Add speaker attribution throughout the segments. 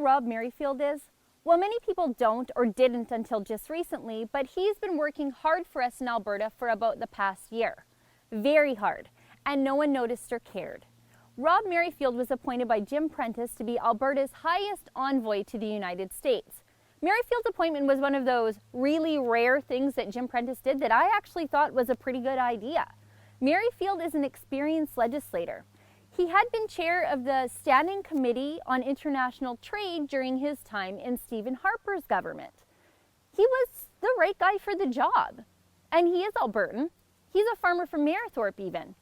Speaker 1: Rob Merrifield is? Well, many people don't or didn't until just recently, but he's been working hard for us in Alberta for about the past year. Very hard, and no one noticed or cared. Rob Merrifield was appointed by Jim Prentice to be Alberta's highest envoy to the United States. Merrifield's appointment was one of those really rare things that Jim Prentice did that I actually thought was a pretty good idea. Merrifield is an experienced legislator. He had been chair of the Standing Committee on International Trade during his time in Stephen Harper's government. He was the right guy for the job. And he is Albertan. He's a farmer from Mayerthorpe even.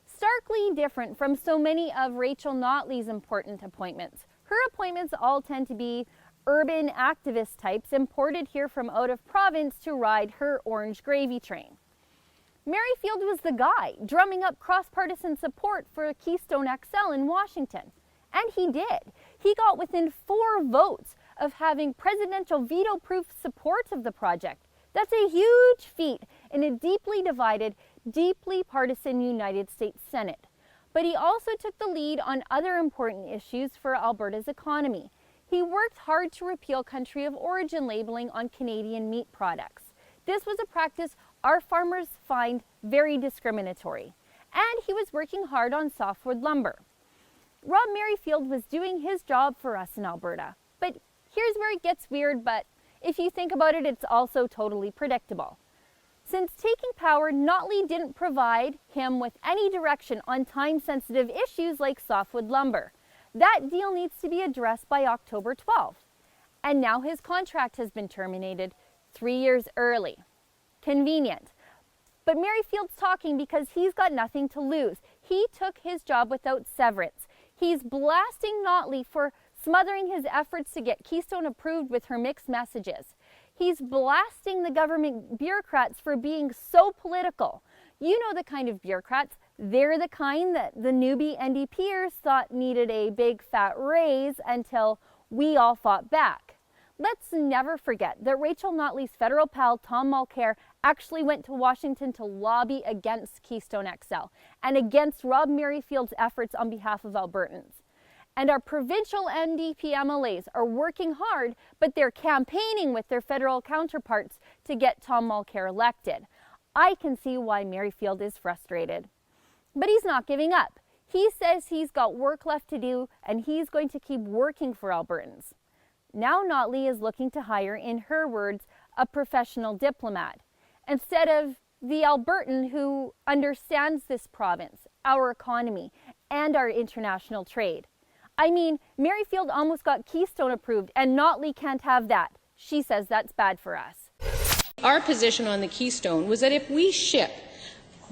Speaker 1: Starkly different from so many of Rachel Notley's important appointments. Her appointments all tend to be urban activist types imported here from out of province to ride her orange gravy train. Merrifield was the guy drumming up cross-partisan support for Keystone XL in Washington. And he did. He got within 4 votes of having presidential veto-proof support of the project. That's a huge feat in a deeply divided, deeply partisan United States Senate. But he also took the lead on other important issues for Alberta's economy. He worked hard to repeal country of origin labeling on Canadian meat products. This was a practice our farmers find very discriminatory. And he was working hard on softwood lumber. Rob Merrifield was doing his job for us in Alberta. But here's where it gets weird, but if you think about it, it's also totally predictable. Since taking power, Notley didn't provide him with any direction on time-sensitive issues like softwood lumber. That deal needs to be addressed by October 12th. And now his contract has been terminated 3 years early. Convenient. But Merrifield's talking because he's got nothing to lose. He took his job without severance. He's blasting Notley for smothering his efforts to get Keystone approved with her mixed messages. He's blasting the government bureaucrats for being so political. You know the kind of bureaucrats. They're the kind that the newbie NDPers thought needed a big fat raise until we all fought back. Let's never forget that Rachel Notley's federal pal Tom Mulcair actually went to Washington to lobby against Keystone XL and against Rob Merrifield's efforts on behalf of Albertans. And our provincial NDP MLAs are working hard, but they're campaigning with their federal counterparts to get Tom Mulcair elected. I can see why Merrifield is frustrated. But he's not giving up. He says he's got work left to do and he's going to keep working for Albertans. Now Notley is looking to hire, in her words, a professional diplomat, instead of the Albertan who understands this province, our economy, and our international trade. I mean, Merrifield almost got Keystone approved, and Notley can't have that. She says that's bad for us.
Speaker 2: Our position on the Keystone was that if we ship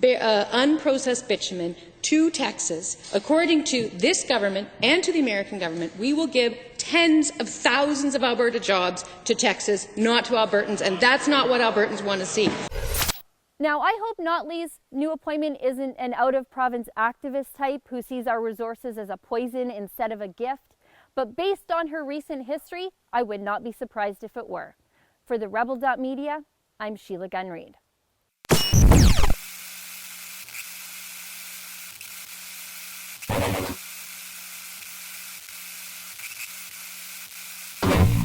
Speaker 2: unprocessed bitumen to Texas, according to this government and to the American government, we will give tens of thousands of Alberta jobs to Texas, not to Albertans, and that's not what Albertans want to see.
Speaker 1: Now, I hope Notley's new appointment isn't an out-of-province activist type who sees our resources as a poison instead of a gift, but based on her recent history, I would not be surprised if it were. For TheRebel.Media, I'm Sheila Gunn Reid.